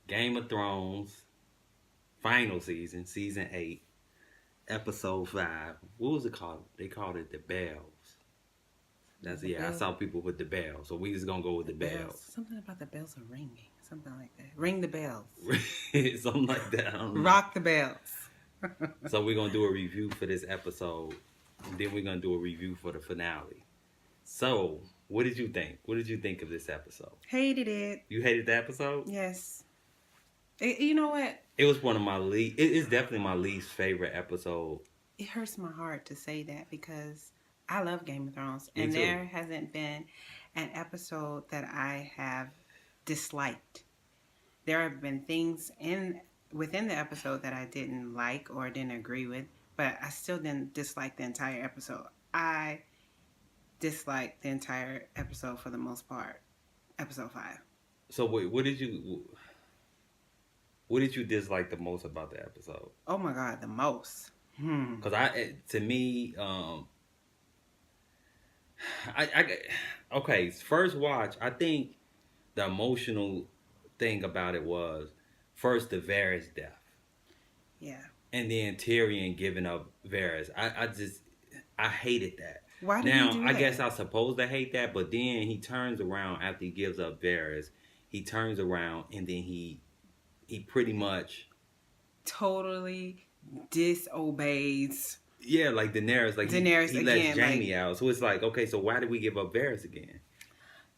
Game of Thrones, final season, season 8, episode 5. What was it called? They called it the Bells. That's The I bells. saw people with the bells, so we just gonna go with the bells. Something about the bells are ringing. Something like that. Ring the bells. Something like that. I don't know. Rock the bells. So we're gonna do a review for this episode. And then we're gonna do a review for the finale. So, what did you think? What did you think of this episode? Hated it. You hated the episode? Yes. You know what? It was one of my least. It's definitely my least favorite episode. It hurts my heart to say that because I love Game of Thrones, Me and too. there hasn't been an episode that I have disliked. There have been things within the episode that I didn't like or didn't agree with, but I still didn't dislike the entire episode. I disliked the entire episode for the most part. Episode 5. So wait, what did you dislike the most about the episode? Oh my God, the most. Because to me, okay, first watch, I think the emotional thing about it was first the Varys death. Yeah. And then Tyrion giving up Varys. I hated that. Why did now, you do I that? guess I'm supposed to hate that, but then he turns around after he gives up Varys. He turns around and then he pretty much totally disobeys. Yeah, like Daenerys, like Daenerys he again, lets Jaime out. So it's like, okay, so why did we give up Varys again?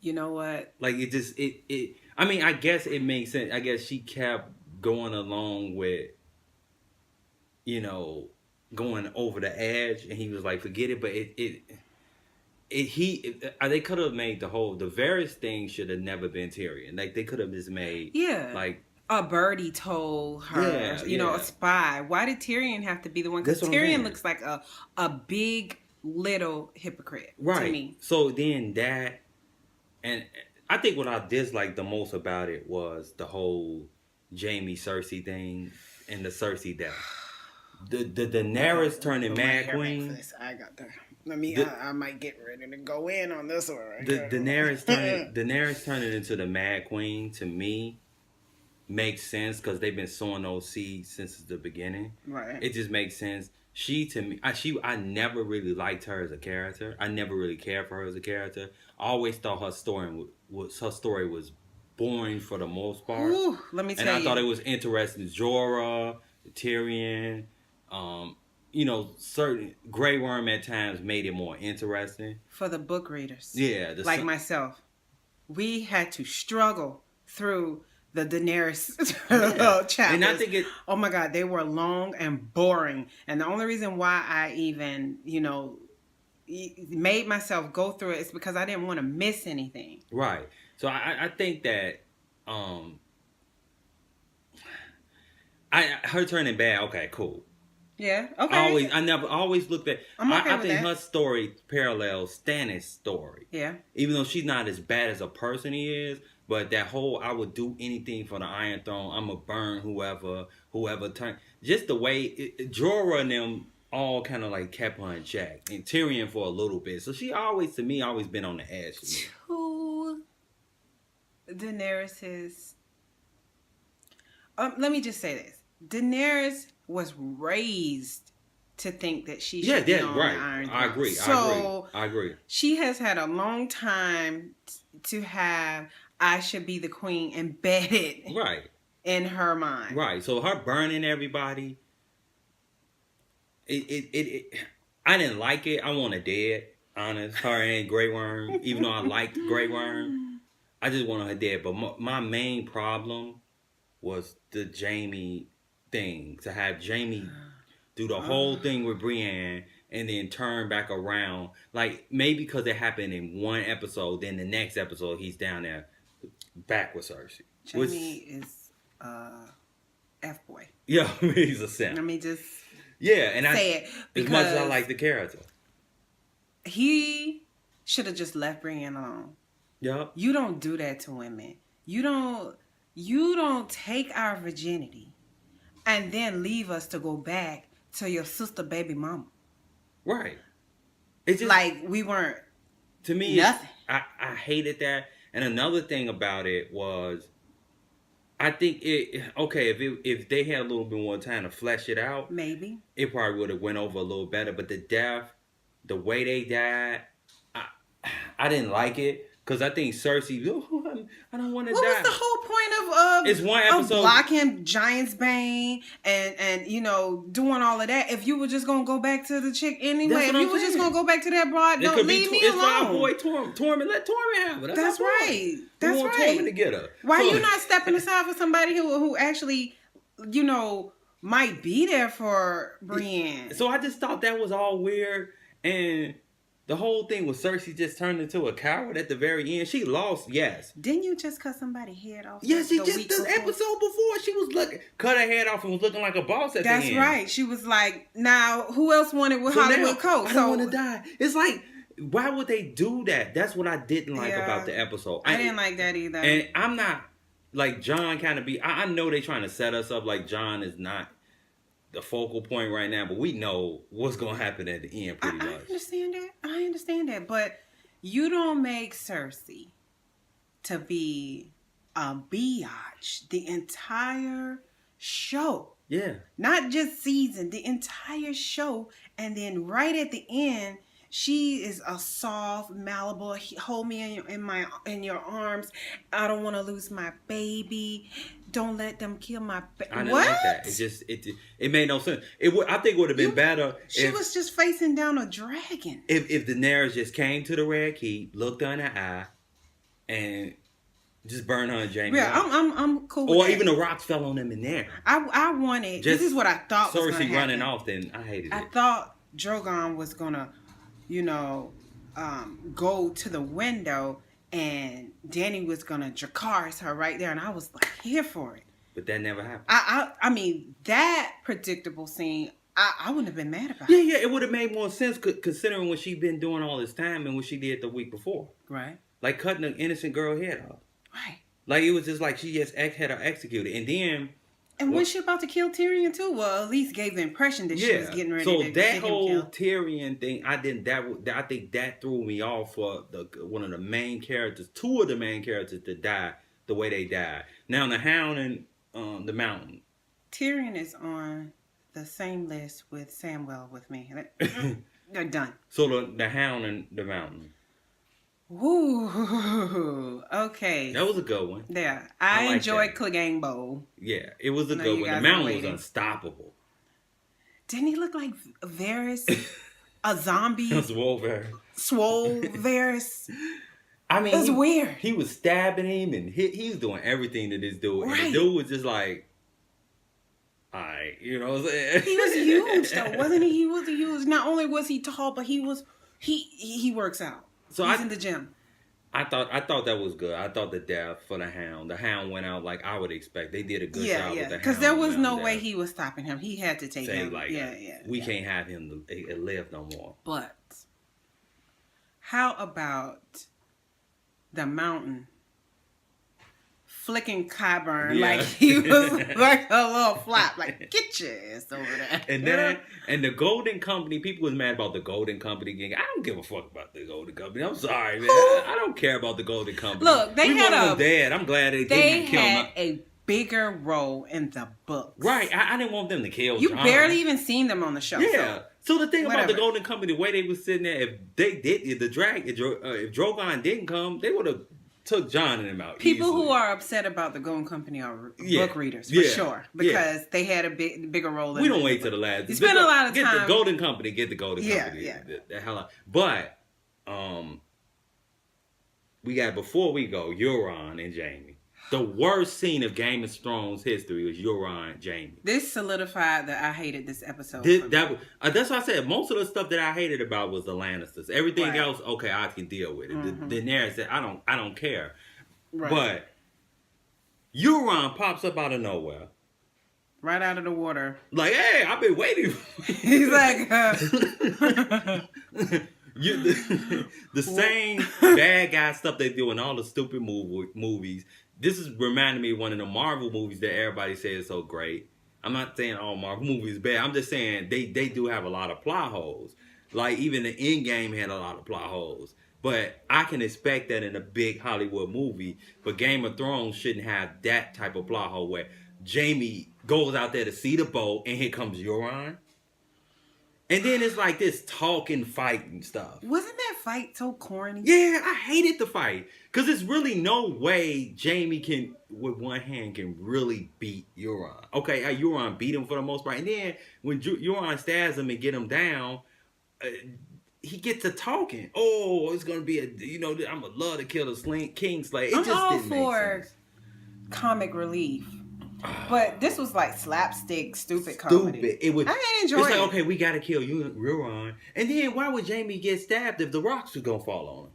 You know what? Like it I mean, I guess it makes sense. I guess she kept going along with, going over the edge, and he was like, forget it. But they could have made the Varys thing should have never been Tyrion. Like they could have just made like a birdie told her, a spy. Why did Tyrion have to be the one? Because Tyrion looks like a big little hypocrite to me. So then that, and I think what I disliked the most about it was the whole Jaime Cersei thing and the Cersei death. The Daenerys turning Mad Queen. I got that. I might get ready to go in on this one. Right? Daenerys turning into the Mad Queen to me makes sense because they've been sowing those seeds since the beginning. Right. It just makes sense. She to me, I never really liked her as a character. I never really cared for her as a character. I always thought her story was boring for the most part. Ooh, let me tell you. And I thought it was interesting. Jorah, Tyrion, certain Grey Worm at times made it more interesting for the book readers. Yeah, like myself, we had to struggle through the Daenerys chapters. And I think oh my God, they were long and boring. And the only reason why I even, made myself go through it is because I didn't want to miss anything. Right. So I think that her turning bad, okay, cool. Yeah, okay. I always looked at. I think her story parallels Stannis' story. Yeah. Even though she's not as bad as a person he is, but that whole I would do anything for the Iron Throne. I'm gonna burn whoever turn. Just the way Jorah and them all kind of like kept her in check, and Tyrion for a little bit. So she always been on the edge. To Daenerys's. Let me just say this: Daenerys was raised to think that she should be on the Iron Throne. I agree. She has had a long time to have I should be the queen embedded in her mind. Right. So her burning everybody, I didn't like it. I want her dead. Honest, her and Grey Worm. Even though I liked Grey Worm, I just wanted her dead. But my main problem was the Jaime thing. To have Jaime do the whole thing with Brienne and then turn back around. Like, maybe because it happened in one episode, then the next episode he's down there back with Cersei. Jaime is F-boy. Yeah, he's a simp. Let me just and say it. As much as I like the character. He should have just left Brienne alone. Yep. You don't do that to women. You don't take our virginity and then leave us to go back to your sister baby mama. Right. It's just like we weren't. To me, nothing. I hated that. And another thing about it was, I think if they had a little bit more time to flesh it out, Maybe. it probably would have went over a little better. But the death, the way they died, I, I didn't like it because I think Cersei, I don't want to die. What was the whole point It's one of episode. blocking Giant's Bane and doing all of that? If you were just gonna go back to the chick anyway, if you were just gonna go back to that broad, don't leave me alone. It's my boy Tormund. Let Tormund have it. That's right. That's right. Tormund to get her. Why are you not stepping aside for somebody who actually, might be there for Brienne? So I just thought that was all weird, and the whole thing with Cersei just turned into a coward at the very end. She lost, yes. Didn't you just cut somebody's head off? Yes, the episode before she was cut her head off and was looking like a boss at the end. That's right. She was like, now who else wanted with Hollywood Coat? I don't want to die. It's like, why would they do that? That's what I didn't like about the episode. I didn't like that either. And I'm not like Jon kind of be. I know they trying to set us up like Jon is not the focal point right now, but we know what's gonna happen at the end pretty much. I understand that, but you don't make Cersei to be a biatch the entire show. Yeah. Not just season, the entire show, and then right at the end, she is a soft, malleable. Hold me in your arms. I don't want to lose my baby. Don't let them kill my baby. I didn't like that. It made no sense. I think it would have been better. She was just facing down a dragon. If Daenerys just came to the Red Keep, looked her in the eye, and just burned her and Jaime. Yeah, I'm cool with that. Or even the rocks fell on them in there. I wanted. This is what I thought was going to happen. Cersei running off. Then I hated it. I thought Drogon was gonna, go to the window, and Dany was gonna Dracarys her right there, and I was like here for it. But that never happened. I mean, that predictable scene, I wouldn't have been mad about. Yeah, it would have made more sense considering what she'd been doing all this time and what she did the week before. Right. Like cutting an innocent girl head off. Right. Like it was just like she just had her executed, and then. And was she about to kill Tyrion too? Well, at least gave the impression that she was getting ready to get him killed. So that whole Tyrion thing, I think that threw me off for one of the main characters, two of the main characters to die the way they died. Now the Hound and the Mountain. Tyrion is on the same list with Samwell with me. They're done. So the Hound and the Mountain. Ooh, okay. That was a good one. Yeah, I enjoyed Clegane. Yeah, it was a good one. The Mountain was unstoppable. Didn't he look like Varys? A zombie? Swole Varys. I mean, it was weird. He was stabbing him, and he was doing everything to this dude. Right. And the dude was just like, all right, you know what I'm saying? He was huge, though, wasn't he? He was huge. Not only was he tall, but he works out. So he's in the gym. I thought that was good. I thought the death for the Hound. The Hound went out like I would expect. They did a good job with the Hound. Because there was no way he was stopping him. He had to take him. Like, we can't have him live no more. But how about the Mountain flicking Qyburn like he was like a little flap, like get your ass over there. And the Golden Company, people was mad about the Golden Company gang. I don't give a fuck about the Golden Company. I'm sorry, man. I don't care about the Golden Company. Look, they had dead. I'm glad they didn't kill him. A bigger role in the books. Right. I didn't want them to kill You Jon. barely even seen them on the show. Yeah. So the thing about the Golden Company, the way they was sitting there, if Drogon didn't come, they would have took Jon and them out. People easily. who are upset about the Golden Company are book readers for sure, because they had a bigger role. We don't wait till the last. You spend a lot of time. Get the Golden Company. Get the Golden Company. Yeah. The hell out. But we got before we go Euron and Jaime. The worst scene of Game of Thrones history was Euron and Jaime. This solidified that I hated this episode. That's why I said most of the stuff that I hated about was the Lannisters. Everything else, okay, I can deal with it. Mm-hmm. The Daenerys said, I don't care. Right. But Euron pops up out of nowhere. Right out of the water. Like, hey, I've been waiting. He's like... the same bad guy stuff they do in all the stupid movies. This is reminding me of one of the Marvel movies that everybody says is so great. I'm not saying all Marvel movies bad. I'm just saying they do have a lot of plot holes. Like even the Endgame had a lot of plot holes. But I can expect that in a big Hollywood movie. But Game of Thrones shouldn't have that type of plot hole where Jamie goes out there to see the boat and here comes Euron. And then it's like this talking, fighting stuff. Wasn't that fight so corny? Yeah, I hated the fight. Because there's really no way Jamie can, with one hand, can really beat Euron. Okay, Euron beat him for the most part. And then when Euron stabs him and get him down, he gets to talking. Oh, it's going to be I'm going to love to kill the King Slayer. It I'm just all didn't make for sense. comic relief. But this was like slapstick, stupid comedy. It was. I didn't enjoy it's it. like, okay, we got to kill Euron. And then why would Jamie get stabbed if the rocks was going to fall on him?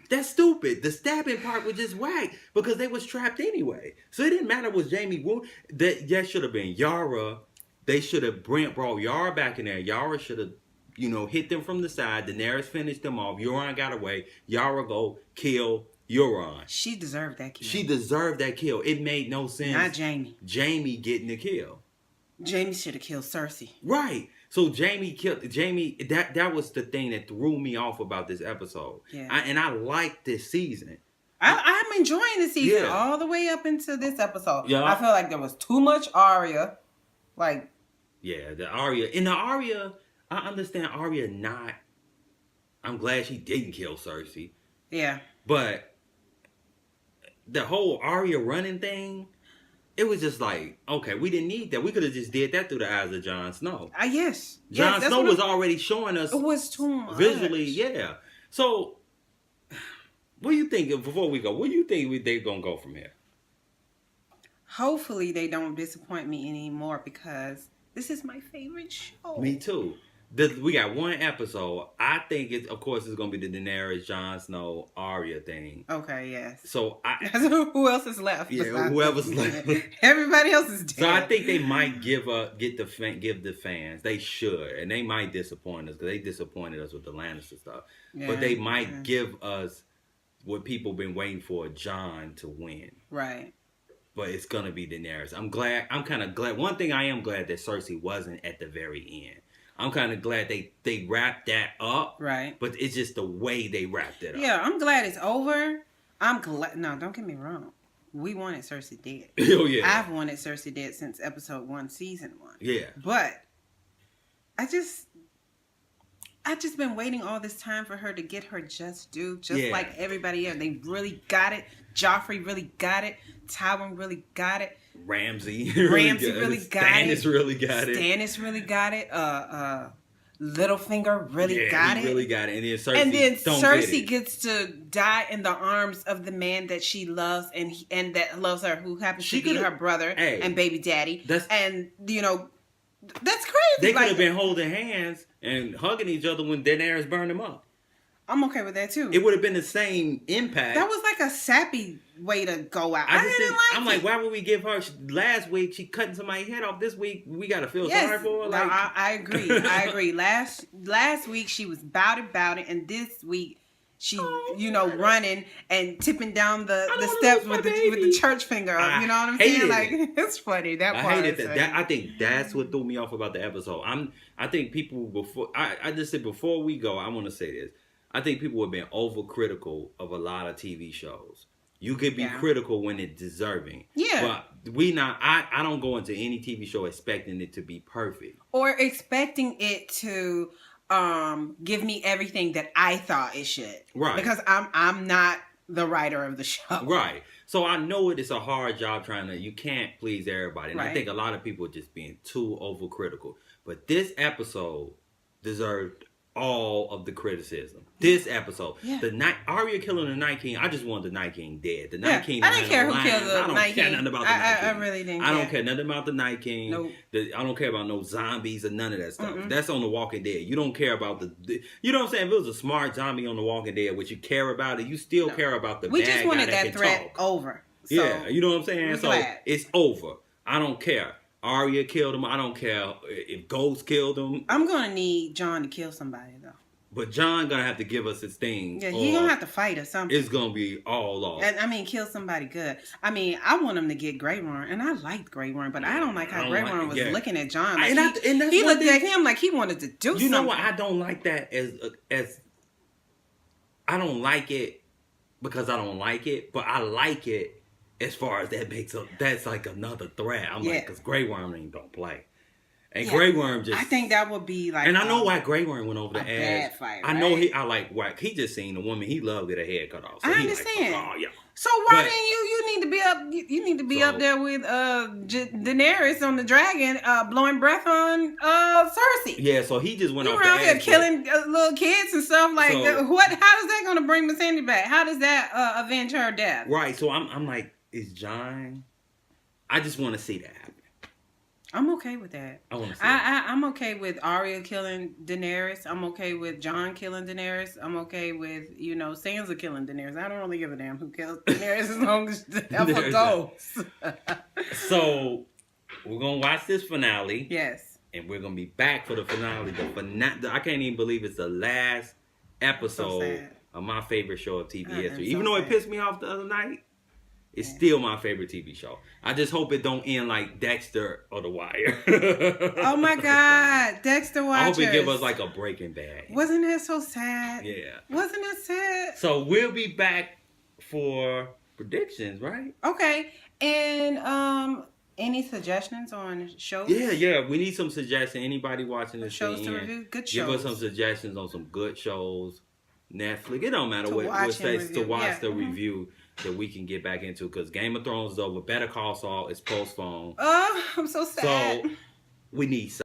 That's stupid. The stabbing part was just whack because they was trapped anyway. So it didn't matter was Jamie wounded. That should have been Yara. They should have brought Yara back in there. Yara should have, hit them from the side. Daenerys finished them off. Euron got away. Yara go kill Euron. She deserved that kill. She deserved that kill. It made no sense. Not Jamie. Jamie getting the kill. Jamie should have killed Cersei. Right. So Jamie killed Jamie. That was the thing that threw me off about this episode. Yeah. I liked this season. I'm enjoying the season all the way up into this episode. Yeah. I feel like there was too much Arya. Like. Yeah, the Arya. In the Arya, I understand Arya not. I'm glad she didn't kill Cersei. Yeah. But the whole Arya running thing, it was just like, okay, we didn't need that. We could have just did that through the eyes of Jon Snow. Yes. Jon Snow was already showing us. It was too much. Visually, yeah. So, what do you think, before we go, what do you think they're going to go from here? Hopefully they don't disappoint me anymore because this is my favorite show. Me too. We got one episode. I think of course, it's going to be the Daenerys, Jon Snow, Arya thing. Okay, yes. So who else is left? Yeah, whoever's left. Everybody else is dead. So I think they might give the fans. They should, and they might disappoint us because they disappointed us with the Lannister stuff. Yeah, but they might give us what people been waiting for: Jon to win. Right. But it's gonna be Daenerys. I'm kind of glad. One thing I am glad that Cersei wasn't at the very end. I'm kind of glad they wrapped that up. Right. But it's just the way they wrapped it up. Yeah, I'm glad it's over. I'm glad. No, don't get me wrong. We wanted Cersei dead. Oh, yeah. I've wanted Cersei dead since episode 1, season 1. Yeah. But I just been waiting all this time for her to get her just due. Like everybody else. They really got it. Joffrey really got it. Tywin really got it. Ramsay really got it. Stannis really got it. Stannis really got it. Littlefinger really got it. Really got it. And then Cersei gets to die in the arms of the man that she loves and that loves her, who happens to be her brother and baby daddy. That's crazy. They could have been holding hands and hugging each other when Daenerys burned them up. I'm okay with that too. It would have been the same impact. That was like a sappy way to go out. I'm like, why would we give her? Last week she cutting somebody's head off. This week we gotta feel sorry for her. Like, I agree. Last week she was about it, and this week she, running and tipping down the steps with the church finger. You know what I'm saying? Like, it's funny. That part. I hated that. I think that's what threw me off about the episode. I think people I just said before we go, I want to say this. I think people have been overcritical of a lot of TV shows. You could be critical when it's deserving. Yeah. But I don't go into any TV show expecting it to be perfect. Or expecting it to give me everything that I thought it should. Right. Because I'm not the writer of the show. Right. So I know it's a hard job you can't please everybody. And I think a lot of people are just being too overcritical. But this episode deserved all of the criticism. This episode, Arya killing the Night King. I just want the Night King dead. The Night King. I didn't care who killed the Night King. I don't care nothing about the Night King. I really didn't. I don't care nothing about the Night King. Nope. I don't care about no zombies or none of that stuff. That's on The Walking Dead. You don't care about you know what I'm saying? If it was a smart zombie on The Walking Dead, which you care about it, you still care about the bad guy that can talk. We just wanted that threat over. So yeah, you know what I'm saying? So it's over. I don't care. Arya killed him. I don't care if Ghost killed him. I'm gonna need Jon to kill somebody though. But Jon gonna have to give us his thing. Yeah, he's gonna have to fight or something. It's gonna be all off. And kill somebody good. I want him to get Grey Worm, and I liked Grey Worm, but I don't like how Grey Worm was looking at Jon. Like he looked at him like he wanted to do something. You know what? I don't like that as I don't like it because I don't like it, but I like it as far as that's like another threat. I'm like, because Grey Worm ain't don't play. And Grey Worm just... I think that would be like... And I know why Grey Worm went over the edge. Bad fight, I know he just seen a woman he loved get her head cut off. So I understand. Like, oh, yeah. So why didn't you need to be up? You need to be up there with Daenerys on the dragon, blowing breath on Cersei. Yeah, so he just went off the edge. You around here killing little kids and stuff like that. What? How is that going to bring Missandei back? How does that avenge her death? Right. So I'm like, is Jon? I just want to see that happen. I'm okay with that. I want to see I'm okay with Arya killing Daenerys. I'm okay with Jon killing Daenerys. I'm okay with, Sansa killing Daenerys. I don't really give a damn who kills Daenerys as long as Alpha goes. So, we're going to watch this finale. Yes. And we're going to be back for the finale. I can't even believe it's the last episode of my favorite show of TV history. Even though it pissed me off the other night. It's still my favorite TV show. I just hope it don't end like Dexter or The Wire. Oh my God, Dexter watchers. I hope it give us like a Breaking Bad. Wasn't that so sad? Yeah. Wasn't it sad? So we'll be back for predictions, right? Okay. And any suggestions on shows? Yeah. We need some suggestions. Anybody watching this shows to review? Good shows. Give us some suggestions on some good shows. Netflix. It don't matter what states to watch the review that we can get back into, because Game of Thrones is over. Better Call Saul is postponed. Oh, I'm so sad. So we need